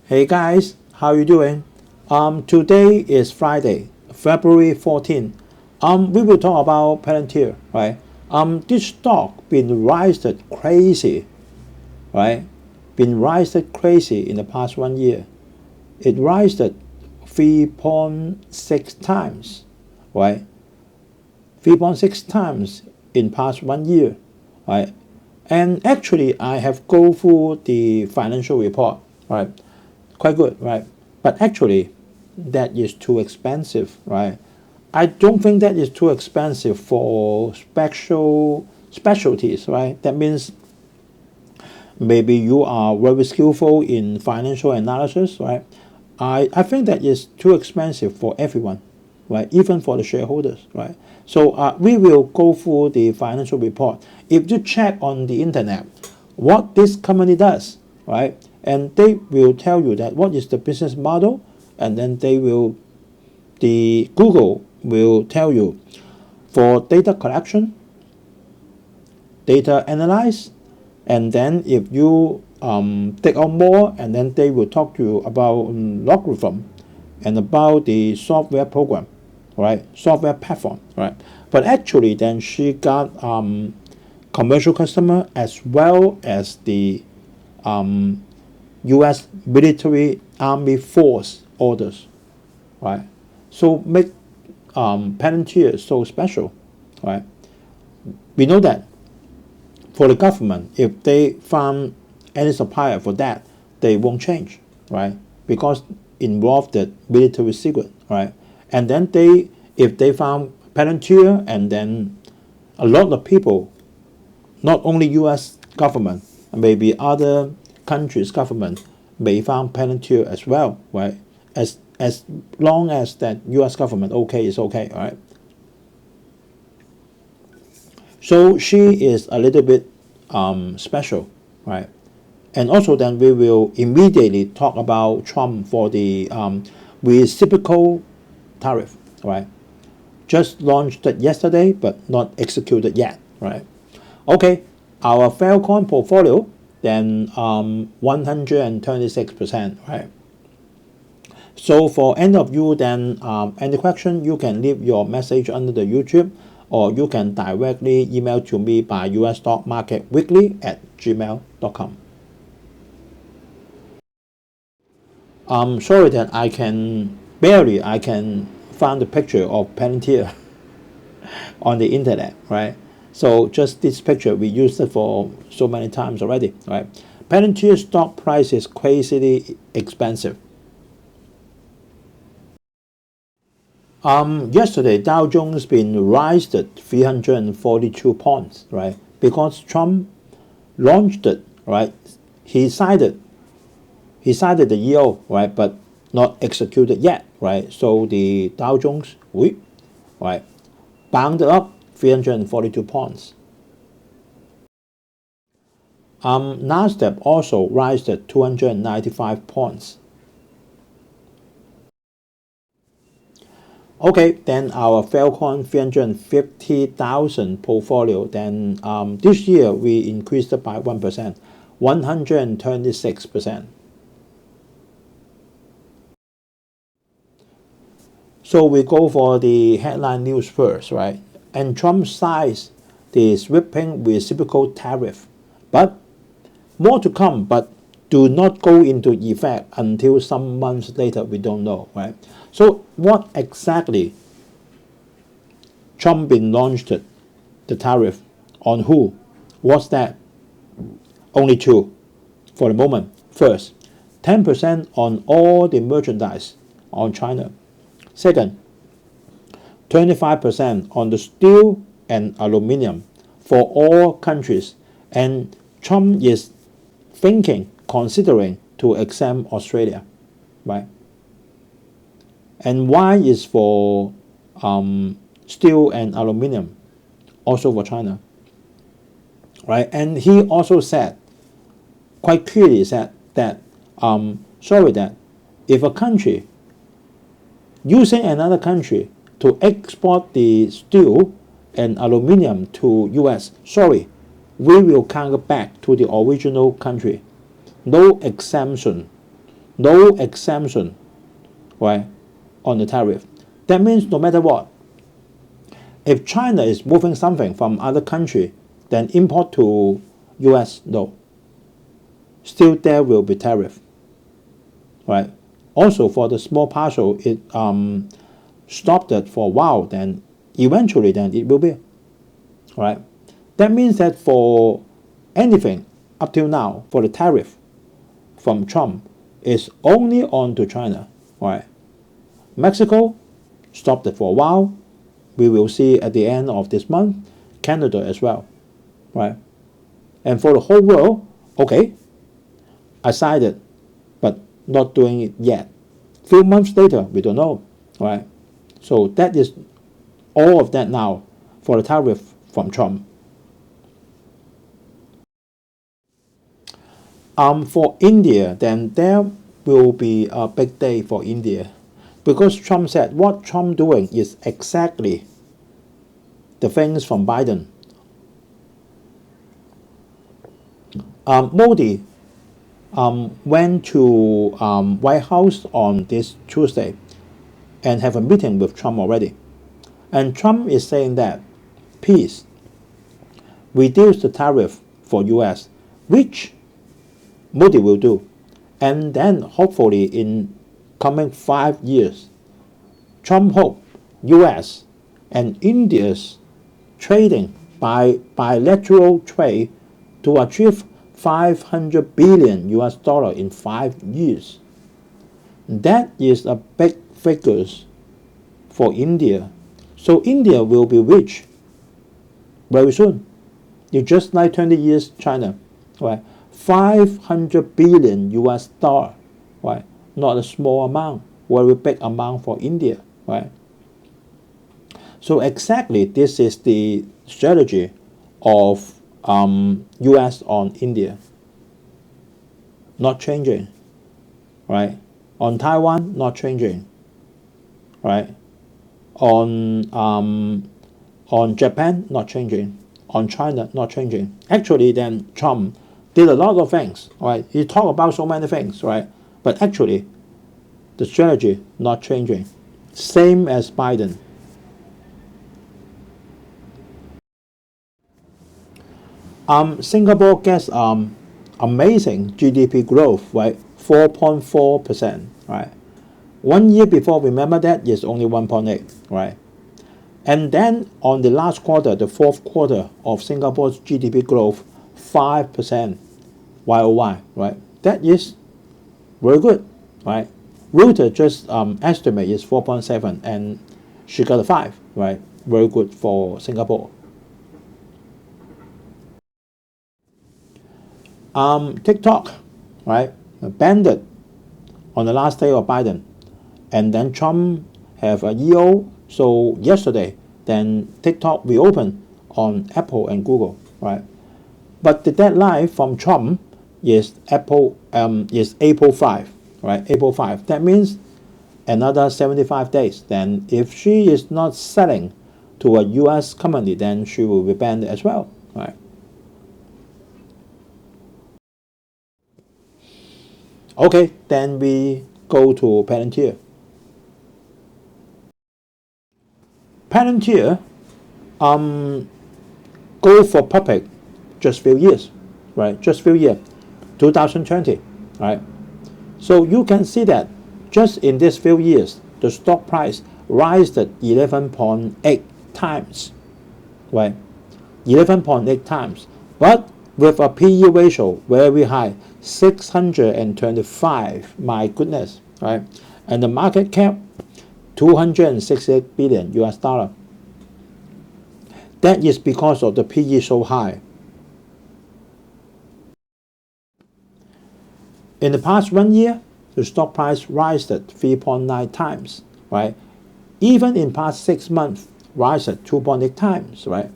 Hey guys, how you doing? Today is Friday, February 14. We will talk about Palantir, right? This stock been rising crazy, right? Been rising crazy in the past 1 year. It rised 3.6 times, right? 3.6 times in past 1 year, right? And actually, I have go through the financial report, right? Quite good, right? But actually, that is too expensive, right? I don't think that is too expensive for specialties, right? That means maybe you are very skillful in financial analysis, right? I think that is too expensive for everyone, right? Even for the shareholders, right? So we will go through the financial report. If you check on the internet, what this company does, right? And they will tell you that what is the business model, and then the Google will tell you for data collection, data analyze, and then if you take on more, and then they will talk to you about logarithm and about the software program, right? Software platform, right? But actually, then she got commercial customer as well as the U.S. military army force orders, right? So make Palantir so special, right? We know that for the government, if they found any supplier for that, they won't change, right? Because involve the military secret, right? And then if they found Palantir, and then a lot of people, not only U.S. government, maybe other countries' government may found Palantir as well, right? As long as that U.S. government okay is okay, right? So she is a little bit special, right? And also then we will immediately talk about Trump for the reciprocal tariff, right? Just launched it yesterday, but not executed yet, right? Okay, our Falcon portfolio, then 126%, right? So for any of you, then any question, you can leave your message under the YouTube, or you can directly email to me by usstockmarketweekly@gmail.com. Sorry that I can find the picture of Palantir on the internet, right? So just this picture, we used it for so many times already, right? Palantir stock price is crazily expensive. Yesterday, Dow Jones been raised at 342 points, right? Because Trump launched it, right? He cited the EO, right? But not executed yet, right? So the Dow Jones, right, bounded up 342 points. Nasdaq also rised at 295 points. Okay, then our Falcon 350,000 portfolio, then this year we increased it by 1%, 126%. So we go for the headline news first, right? And Trump signs the sweeping reciprocal tariff, but more to come, but do not go into effect until some months later. We don't know, right? So what exactly Trump been launched the tariff on who? What's that? Only two for the moment. First, 10% on all the merchandise on China. Second, 25% on the steel and aluminum for all countries. And Trump is considering to exempt Australia, right? And why is for steel and aluminum, also for China, right? And he also said, quite clearly said that, that if a country using another country to export the steel and aluminum to US, we will count back to the original country. No exemption no exemption, right, on the tariff. That means no matter what, if China is moving something from other country, then import to US, no. Still there will be tariff, right? Also for the small parcel, it stopped it for a while, then eventually then it will be, right? That means that for anything up till now, for the tariff from Trump is only on to China, right? Mexico stopped it for a while. We will see at the end of this month, Canada as well, right? And for the whole world, okay, I signed it, but not doing it yet. Few months later, we don't know, right? So that is all of that now for the tariff from Trump. For India, then there will be a big day for India, because Trump said what Trump doing is exactly the things from Biden. Modi went to White House on this Tuesday and have a meeting with Trump already. And Trump is saying that, please, reduce the tariff for US, which Modi will do. And then hopefully in coming 5 years, Trump hope US and India's trading by bilateral trade to achieve 500 billion US dollar in 5 years. That is a big figures for India. So India will be rich very soon. It's just like 20 years China, right? 500 billion US dollar, right? Not a small amount, very big amount for India, right? So exactly this is the strategy of US on India. Not changing, right? On Taiwan, not changing, right? On Japan, not changing. On China, not changing. Actually, then Trump did a lot of things, right? He talked about so many things, right? But actually, the strategy not changing. Same as Biden. Singapore gets amazing GDP growth, right? 4.4%, right? 1 year before, remember that is only 1.8, right? And then on the last quarter, the fourth quarter of Singapore's GDP growth, 5% YOY, right? That is very good, right? Reuters just estimate is 4.7 and she got a 5, right? Very good for Singapore. TikTok, right? Banned it on the last day of Biden. And then Trump have a EO. So yesterday, then TikTok reopened on Apple and Google, right? But the deadline from Trump is April 5, right? April 5. That means another 75 days. Then if she is not selling to a US company, then she will be banned as well, right? Okay, then we go to Palantir. Palantir go for public just few years, right? Just few years, 2020, right? So you can see that just in these few years, the stock price rised at 11.8 times, right? 11.8 times, but with a PE ratio very high, 625. My goodness, right? And the market cap, 268 billion US dollar. That is because of the PE so high. In the past 1 year, the stock price rised at 3.9 times, right? Even in past 6 months, rise at 2.8 times, right?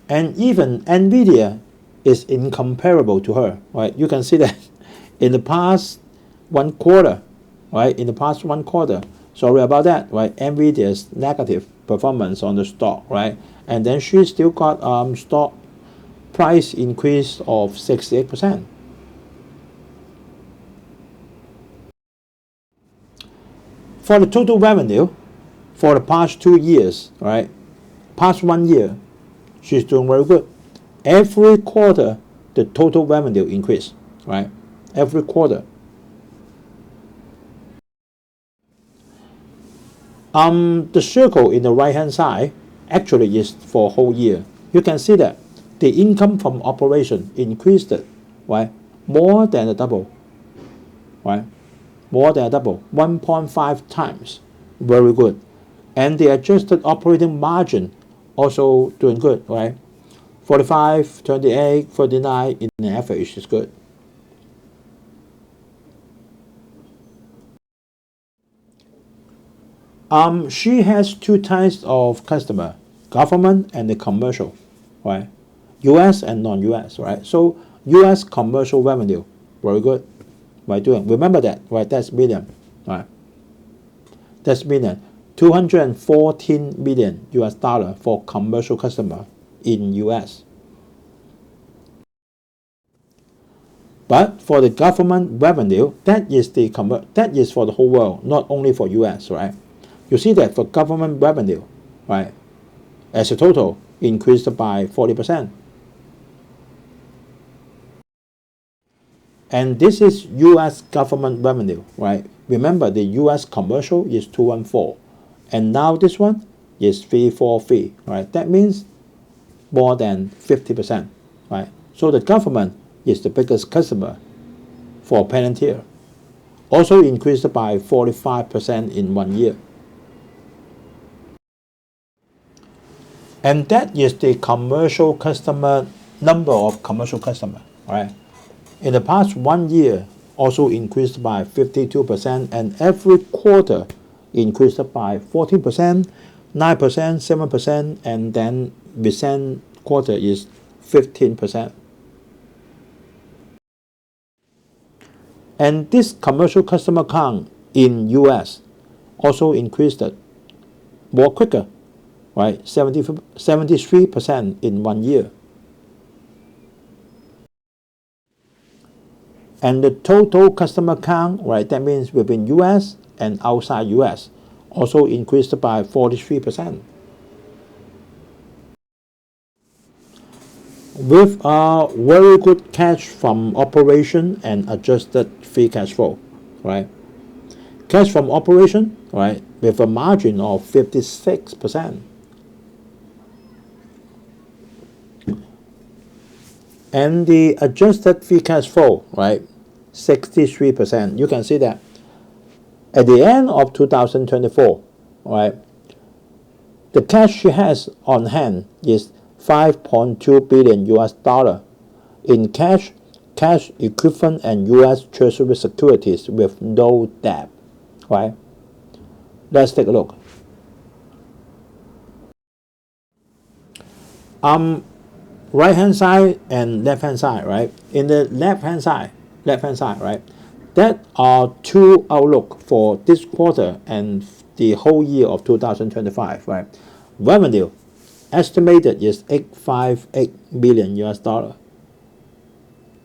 And even Nvidia is incomparable to her, right? You can see that in the past 1 quarter, right? In the past 1 quarter, sorry about that, right? Nvidia's negative performance on the stock, right? And then she still got stock price increase of 68%. For the total revenue, for the past 2 years, right, past 1 year, she's doing very good. Every quarter, the total revenue increase, right? Every quarter. The circle in the right hand side actually is for whole year. You can see that the income from operation increased, right? More than a double, right? More than a double, 1.5 times. Very good. And the adjusted operating margin also doing good, right? 45, 28, 49 in the average is good. She has 2 types of customer, government and the commercial, right? US and non-US, right? So US commercial revenue, very good. By doing, remember that, right? That's million, right? That's million. 214 million US dollar for commercial customer in US. But for the government revenue, that is for the whole world, not only for US, right? You see that for government revenue, right, as a total increased by 40%. And this is US government revenue, right? Remember the US commercial is 214, and now this one is 343, right? That means more than 50%, right? So the government is the biggest customer for Palantir. Also increased by 45% in 1 year. And that is the commercial customer, number of commercial customer, right? In the past 1 year, also increased by 52%, and every quarter increased by 14%, 9%, 7%, and then recent quarter is 15%. And this commercial customer count in US also increased more quicker, right? 73% in 1 year. And the total customer count, right, that means within US and outside US, also increased by 43%. With a very good cash from operation and adjusted free cash flow, right? Cash from operation, right, with a margin of 56%. And the adjusted free cash flow, right, 63%. You can see that at the end of 2024, right, the cash she has on hand is 5.2 billion US dollar in cash, cash equivalent, and US Treasury securities with no debt, right? Let's take a look. Right hand side and left hand side, right? In the left hand side, right? That are 2 outlook for this quarter and the whole year of 2025, right? Revenue estimated is 858 million US dollar.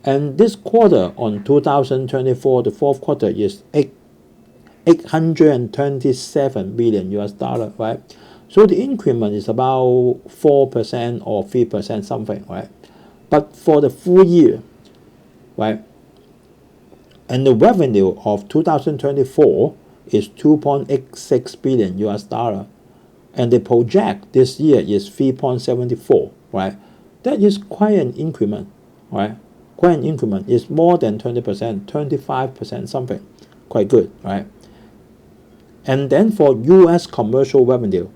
And this quarter on 2024, the fourth quarter is 827 million US dollar, right? So the increment is about 4% or 3% something, right? But for the full year, right? And the revenue of 2024 is 2.86 billion US dollar. And the project this year is 3.74, right? That is quite an increment, right? Quite an increment. It's more than 20%, 25% something. Quite good, right? And then for US commercial revenue,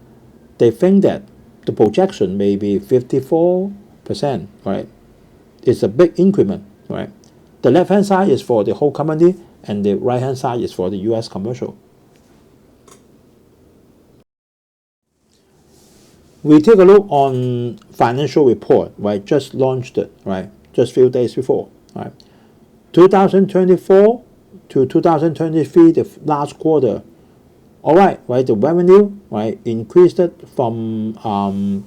they think that the projection may be 54%, right? It's a big increment, right? The left-hand side is for the whole company, and the right-hand side is for the US commercial. We take a look on financial report, right? Just launched it, right? Just few days before, right? 2024 to 2023, the last quarter. All right, right? The revenue, right, increased from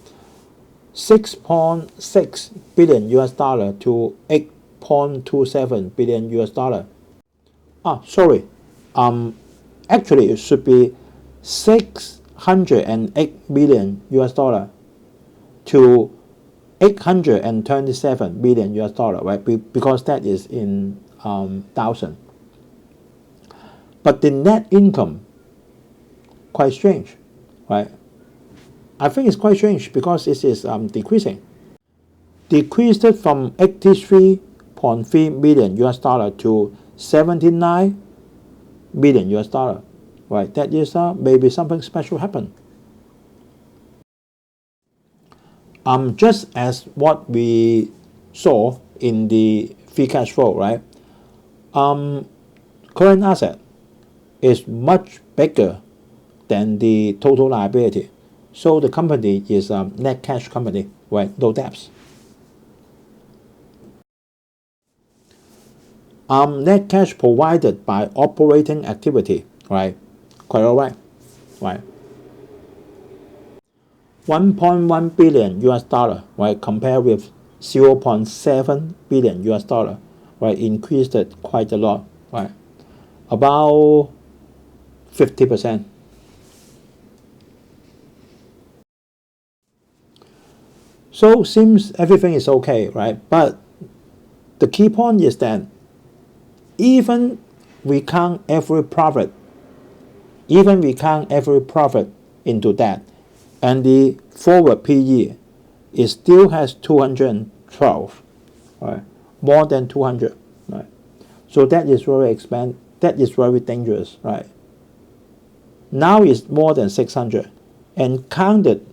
6.6 billion US dollar to 8.27 billion US dollar. Sorry. Actually, it should be 608 million US dollar to 827 million US dollar, right? Because that is in thousand. But the net income, quite strange, right? I think it's quite strange because it is decreasing. Decreased from 83.3 million US dollar to 79 million US dollar, right? That is maybe something special happened. Just as what we saw in the free cash flow, right? Current asset is much bigger than the total liability. So the company is a net cash company, right? No debts. Net cash provided by operating activity, right? Quite all right, right? 1.1 billion US dollar, right? Compared with 0.7 billion US dollar, right? Increased it quite a lot, right? About 50%. So seems everything is okay, right? But the key point is that even we count every profit into that, and the forward PE, it still has 212, right? More than 200, right? So that is very that is very dangerous, right? Now it's more than 600, and counted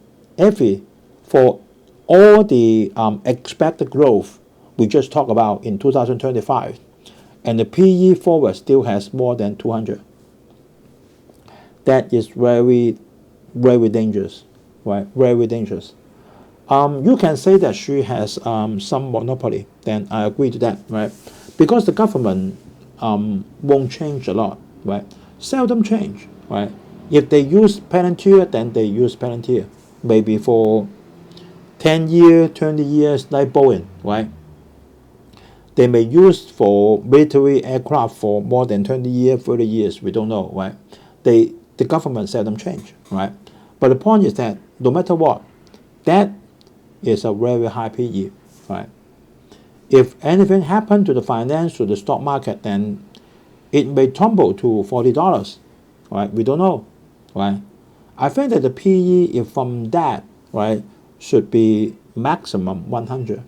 for all the expected growth we just talked about in 2025, and the PE forward still has more than 200. That is very, very dangerous, right? Very dangerous. You can say that she has some monopoly. Then I agree to that, right? Because the government won't change a lot, right? Seldom change, right? If they use Palantir, then they use Palantir. Maybe for 10 years, 20 years, like Boeing, right? They may use for military aircraft for more than 20 years, 30 years, we don't know, right? The government seldom change, right? But the point is that no matter what, that is a very high PE, right? If anything happened to the finance, to the stock market, then it may tumble to $40, right? We don't know, right? I think that the PE, if from that, right, should be maximum 100.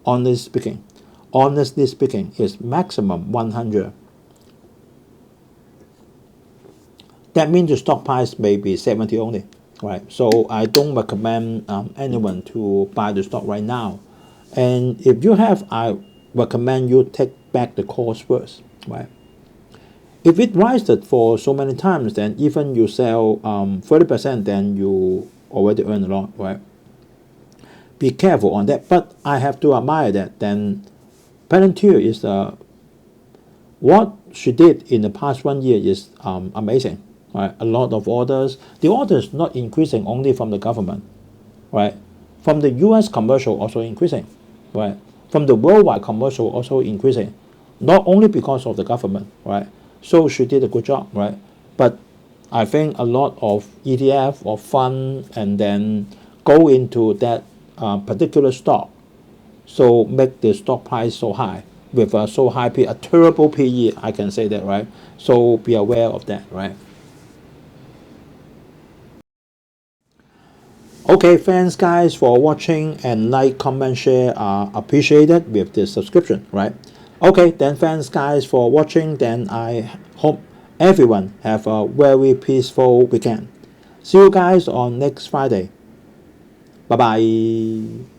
Honestly speaking, is maximum 100. That means the stock price may be 70 only, right? So I don't recommend anyone to buy the stock right now. And if you have, I recommend you take back the calls first, right? If it rises for so many times, then even you sell 30%, then you already earn a lot, right? Be careful on that. But I have to admire that. Then Palantir is what she did in the past 1 year is amazing, right? A lot of orders. The orders not increasing only from the government, right? From the U.S. commercial also increasing, right? From the worldwide commercial also increasing, not only because of the government, right? So she did a good job, right? But I think a lot of ETF or fund and then go into that particular stock, so make the stock price so high with a so high PE, a terrible PE, I can say that, right? So be aware of that, right? Okay, thanks guys for watching, and like, comment, share are appreciated with the subscription, right? Okay, then thanks guys for watching. Then I hope everyone have a very peaceful weekend. See you guys on next Friday. Bye bye.